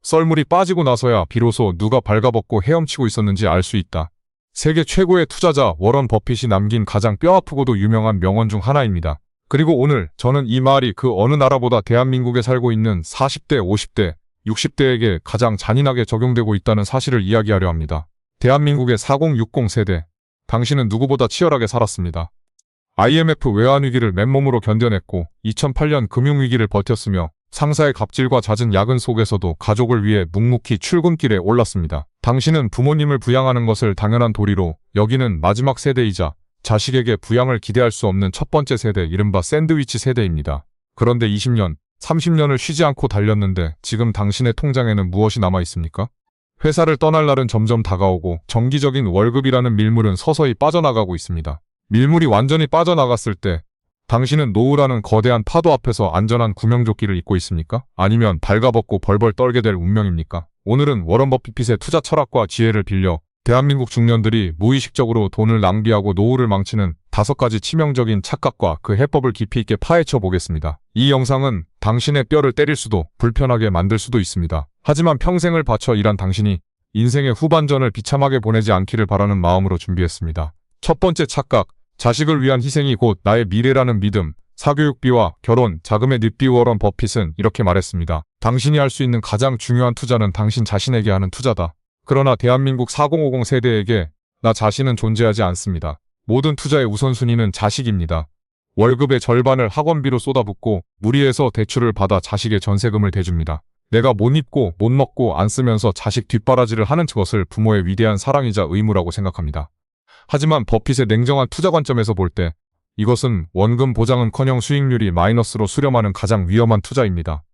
썰물이 빠지고 나서야 비로소 누가 발가벗고 헤엄치고 있었는지 알 수 있다. 세계 최고의 투자자 워런 버핏이 남긴 가장 뼈아프고도 유명한 명언 중 하나입니다. 그리고 오늘 저는 이 말이 그 어느 나라보다 대한민국에 살고 있는 40대, 50대, 60대에게 가장 잔인하게 적용되고 있다는 사실을 이야기하려 합니다. 대한민국의 4060 세대, 당신은 누구보다 치열하게 살았습니다. IMF 외환위기를 맨몸으로 견뎌냈고 2008년 금융위기를 버텼으며 상사의 갑질과 잦은 야근 속에서도 가족을 위해 묵묵히 출근길에 올랐습니다. 당신은 부모님을 부양하는 것을 당연한 도리로 여기는 마지막 세대이자 자식에게 부양을 기대할 수 없는 첫 번째 세대, 이른바 샌드위치 세대입니다. 그런데 20년, 30년을 쉬지 않고 달렸는데 지금 당신의 통장에는 무엇이 남아 있습니까? 회사를 떠날 날은 점점 다가오고 정기적인 월급이라는 밀물은 서서히 빠져나가고 있습니다. 밀물이 완전히 빠져나갔을 때 당신은 노후라는 거대한 파도 앞에서 안전한 구명조끼를 입고 있습니까? 아니면 발가벗고 벌벌 떨게 될 운명입니까? 오늘은 워런 버핏의 투자 철학과 지혜를 빌려 대한민국 중년들이 무의식적으로 돈을 낭비하고 노후를 망치는 5가지 치명적인 착각과 그 해법을 깊이 있게 파헤쳐 보겠습니다. 이 영상은 당신의 뼈를 때릴 수도 불편하게 만들 수도 있습니다. 하지만 평생을 바쳐 일한 당신이 인생의 후반전을 비참하게 보내지 않기를 바라는 마음으로 준비했습니다. 첫 번째 착각, 자식을 위한 희생이 곧 나의 미래라는 믿음. 사교육비와 결혼, 자금의 늪비. 워런 버핏은 이렇게 말했습니다. 당신이 할 수 있는 가장 중요한 투자는 당신 자신에게 하는 투자다. 그러나 대한민국 4050 세대에게 나 자신은 존재하지 않습니다. 모든 투자의 우선순위는 자식입니다. 월급의 절반을 학원비로 쏟아붓고 무리해서 대출을 받아 자식의 전세금을 대줍니다. 내가 못 입고 못 먹고 안 쓰면서 자식 뒷바라지를 하는 것을 부모의 위대한 사랑이자 의무라고 생각합니다. 하지만 버핏의 냉정한 투자 관점에서 볼 때 이것은 원금 보장은커녕 수익률이 마이너스로 수렴하는 가장 위험한 투자입니다.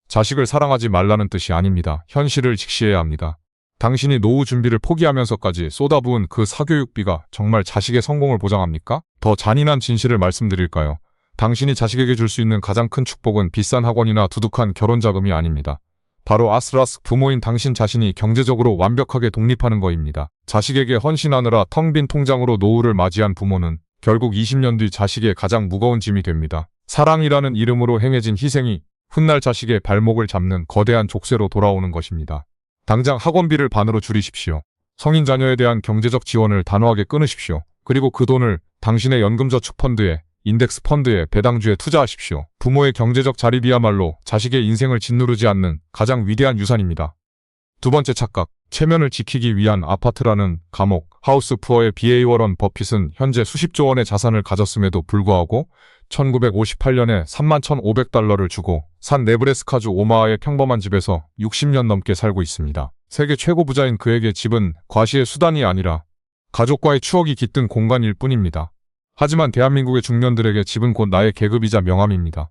자식을 사랑하지 말라는 뜻이 아닙니다. 현실을 직시해야 합니다. 당신이 노후 준비를 포기하면서까지 쏟아부은 그 사교육비가 정말 자식의 성공을 보장합니까? 더 잔인한 진실을 말씀드릴까요? 당신이 자식에게 줄 수 있는 가장 큰 축복은 비싼 학원이나 두둑한 결혼 자금이 아닙니다. 바로 아슬아슬 부모인 당신 자신이 경제적으로 완벽하게 독립하는 것입니다. 자식에게 헌신하느라 텅 빈 통장으로 노후를 맞이한 부모는 결국 20년 뒤 자식의 가장 무거운 짐이 됩니다. 사랑이라는 이름으로 행해진 희생이 훗날 자식의 발목을 잡는 거대한 족쇄로 돌아오는 것입니다. 당장 학원비를 반으로 줄이십시오. 성인 자녀에 대한 경제적 지원을 단호하게 끊으십시오. 그리고 그 돈을 당신의 연금저축펀드에, 인덱스 펀드에, 배당주에 투자하십시오. 부모의 경제적 자립이야말로 자식의 인생을 짓누르지 않는 가장 위대한 유산입니다. 두 번째 착각, 체면을 지키기 위한 아파트라는 감옥. 하우스 푸어의 BA 워런 버핏은 현재 수십조 원의 자산을 가졌음에도 불구하고 1958년에 31,500달러를 주고 산 네브래스카주 오마하의 평범한 집에서 60년 넘게 살고 있습니다. 세계 최고 부자인 그에게 집은 과시의 수단이 아니라 가족과의 추억이 깃든 공간일 뿐입니다. 하지만 대한민국의 중년들에게 집은 곧 나의 계급이자 명함입니다.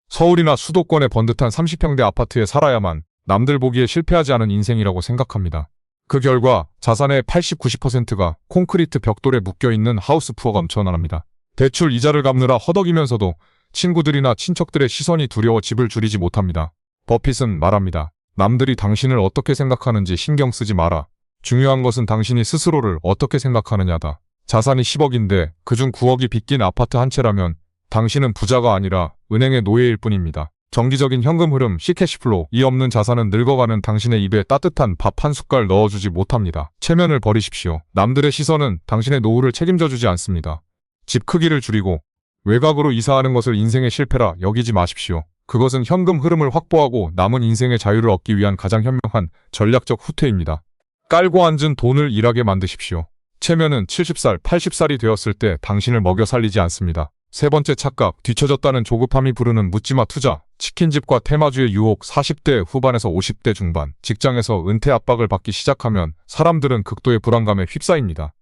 서울이나 수도권의 번듯한 30평대 아파트에 살아야만 남들 보기에 실패하지 않은 인생이라고 생각합니다. 그 결과 자산의 80, 90%가 콘크리트 벽돌에 묶여있는 하우스 푸어가 넘쳐납니다. 대출 이자를 갚느라 허덕이면서도 친구들이나 친척들의 시선이 두려워 집을 줄이지 못합니다. 버핏은 말합니다. 남들이 당신을 어떻게 생각하는지 신경 쓰지 마라. 중요한 것은 당신이 스스로를 어떻게 생각하느냐다. 자산이 10억인데 그중 9억이 빚긴 아파트 한 채라면 당신은 부자가 아니라 은행의 노예일 뿐입니다. 정기적인 현금 흐름, C캐시플로우, 이 없는 자산은 늙어가는 당신의 입에 따뜻한 밥 한 숟갈 넣어주지 못합니다. 체면을 버리십시오. 남들의 시선은 당신의 노후를 책임져주지 않습니다. 집 크기를 줄이고 외곽으로 이사하는 것을 인생의 실패라 여기지 마십시오. 그것은 현금 흐름을 확보하고 남은 인생의 자유를 얻기 위한 가장 현명한 전략적 후퇴입니다. 깔고 앉은 돈을 일하게 만드십시오. 체면은 70살, 80살이 되었을 때 당신을 먹여 살리지 않습니다. 세 번째 착각, 뒤처졌다는 조급함이 부르는 묻지마 투자. 치킨집과 테마주의 유혹. 40대 후반에서 50대 중반, 직장에서 은퇴 압박을 받기 시작하면 사람들은 극도의 불안감에 휩싸입니다.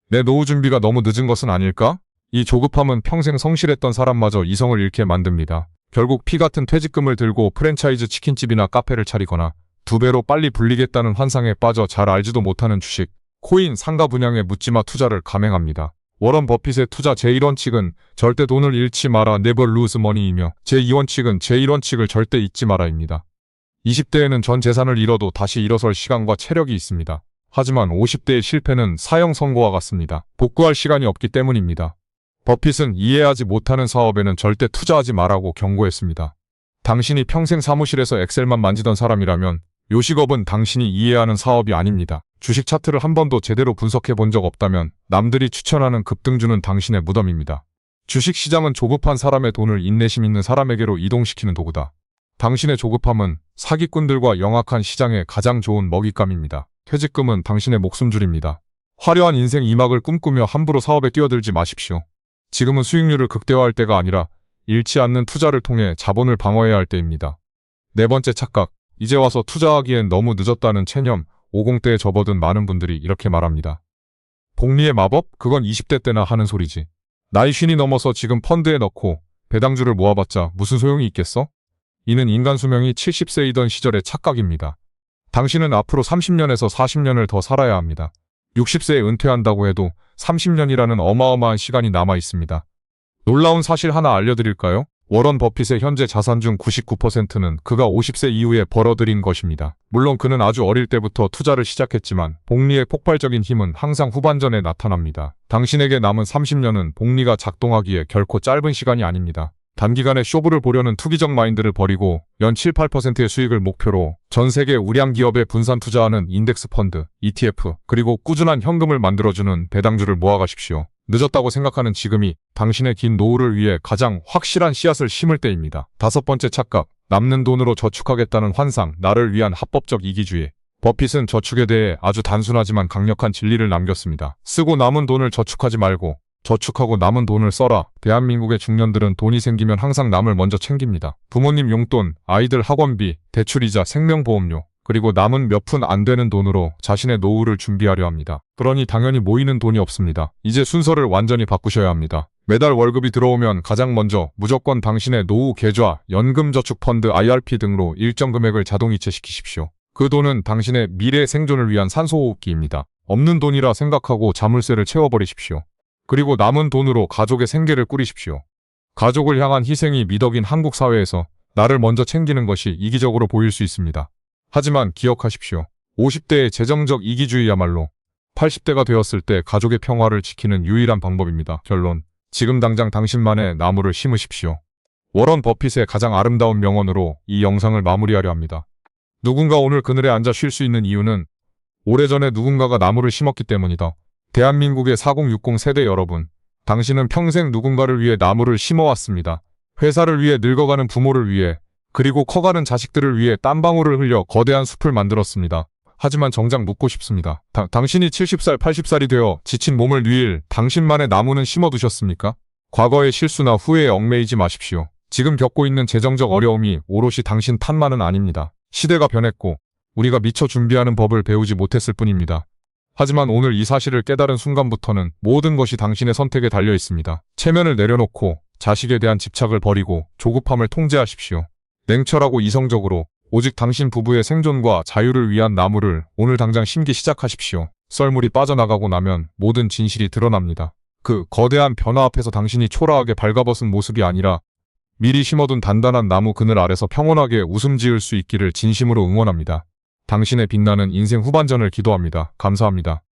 내 노후 준비가 너무 늦은 것은 아닐까? 이 조급함은 평생 성실했던 사람마저 이성을 잃게 만듭니다. 결국 피 같은 퇴직금을 들고 프랜차이즈 치킨집이나 카페를 차리거나 2배로 빨리 불리겠다는 환상에 빠져 잘 알지도 못하는 주식, 코인, 상가 분양에 묻지마 투자를 감행합니다. 워런 버핏의 투자 제1원칙은 절대 돈을 잃지 마라, never lose money이며 제2원칙은 제1원칙을 절대 잊지 마라입니다. 20대에는 전 재산을 잃어도 다시 일어설 시간과 체력이 있습니다. 하지만 50대의 실패는 사형 선고와 같습니다. 복구할 시간이 없기 때문입니다. 버핏은 이해하지 못하는 사업에는 절대 투자하지 말라고 경고했습니다. 당신이 평생 사무실에서 엑셀만 만지던 사람이라면 요식업은 당신이 이해하는 사업이 아닙니다. 주식 차트를 한 번도 제대로 분석해 본 적 없다면 남들이 추천하는 급등주는 당신의 무덤입니다. 주식 시장은 조급한 사람의 돈을 인내심 있는 사람에게로 이동시키는 도구다. 당신의 조급함은 사기꾼들과 영악한 시장의 가장 좋은 먹잇감입니다. 퇴직금은 당신의 목숨줄입니다. 화려한 인생 2막을 꿈꾸며 함부로 사업에 뛰어들지 마십시오. 지금은 수익률을 극대화할 때가 아니라 잃지 않는 투자를 통해 자본을 방어해야 할 때입니다. 네 번째 착각, 이제 와서 투자하기엔 너무 늦었다는 체념. 50대에 접어든 많은 분들이 이렇게 말합니다. 복리의 마법? 그건 20대 때나 하는 소리지. 나이 50이 넘어서 지금 펀드에 넣고 배당주를 모아봤자 무슨 소용이 있겠어? 이는 인간 수명이 70세이던 시절의 착각입니다. 당신은 앞으로 30년에서 40년을 더 살아야 합니다. 60세에 은퇴한다고 해도 30년이라는 어마어마한 시간이 남아 있습니다. 놀라운 사실 하나 알려드릴까요? 워런 버핏의 현재 자산 중 99%는 그가 50세 이후에 벌어들인 것입니다. 물론 그는 아주 어릴 때부터 투자를 시작했지만 복리의 폭발적인 힘은 항상 후반전에 나타납니다. 당신에게 남은 30년은 복리가 작동하기에 결코 짧은 시간이 아닙니다. 단기간에 쇼부를 보려는 투기적 마인드를 버리고 연 7, 8%의 수익을 목표로 전 세계 우량 기업에 분산 투자하는 인덱스 펀드, ETF, 그리고 꾸준한 현금을 만들어주는 배당주를 모아가십시오. 늦었다고 생각하는 지금이 당신의 긴 노후를 위해 가장 확실한 씨앗을 심을 때입니다. 다섯 번째 착각, 남는 돈으로 저축하겠다는 환상, 나를 위한 합법적 이기주의. 버핏은 저축에 대해 아주 단순하지만 강력한 진리를 남겼습니다. 쓰고 남은 돈을 저축하지 말고 저축하고 남은 돈을 써라. 대한민국의 중년들은 돈이 생기면 항상 남을 먼저 챙깁니다. 부모님 용돈, 아이들 학원비, 대출이자 생명보험료, 그리고 남은 몇 푼 안 되는 돈으로 자신의 노후를 준비하려 합니다. 그러니 당연히 모이는 돈이 없습니다. 이제 순서를 완전히 바꾸셔야 합니다. 매달 월급이 들어오면 가장 먼저 무조건 당신의 노후 계좌, 연금저축펀드 IRP 등으로 일정 금액을 자동이체시키십시오. 그 돈은 당신의 미래 생존을 위한 산소호흡기입니다. 없는 돈이라 생각하고 자물쇠를 채워버리십시오. 그리고 남은 돈으로 가족의 생계를 꾸리십시오. 가족을 향한 희생이 미덕인 한국 사회에서 나를 먼저 챙기는 것이 이기적으로 보일 수 있습니다. 하지만 기억하십시오. 50대의 재정적 이기주의야말로 80대가 되었을 때 가족의 평화를 지키는 유일한 방법입니다. 결론, 지금 당장 당신만의 나무를 심으십시오. 워런 버핏의 가장 아름다운 명언으로 이 영상을 마무리하려 합니다. 누군가 오늘 그늘에 앉아 쉴 수 있는 이유는 오래전에 누군가가 나무를 심었기 때문이다. 대한민국의 4060 세대 여러분, 당신은 평생 누군가를 위해 나무를 심어왔습니다. 회사를 위해 늙어가는 부모를 위해, 그리고 커가는 자식들을 위해 땀방울을 흘려 거대한 숲을 만들었습니다. 하지만 정작 묻고 싶습니다. 당신이 70살, 80살이 되어 지친 몸을 누일 당신만의 나무는 심어두셨습니까? 과거의 실수나 후회에 얽매이지 마십시오. 지금 겪고 있는 재정적 어려움이 오롯이 당신 탓만은 아닙니다. 시대가 변했고 우리가 미처 준비하는 법을 배우지 못했을 뿐입니다. 하지만 오늘 이 사실을 깨달은 순간부터는 모든 것이 당신의 선택에 달려 있습니다. 체면을 내려놓고 자식에 대한 집착을 버리고 조급함을 통제하십시오. 냉철하고 이성적으로 오직 당신 부부의 생존과 자유를 위한 나무를 오늘 당장 심기 시작하십시오. 썰물이 빠져나가고 나면 모든 진실이 드러납니다. 그 거대한 변화 앞에서 당신이 초라하게 발가벗은 모습이 아니라 미리 심어둔 단단한 나무 그늘 아래서 평온하게 웃음 지을 수 있기를 진심으로 응원합니다. 당신의 빛나는 인생 후반전을 기도합니다. 감사합니다.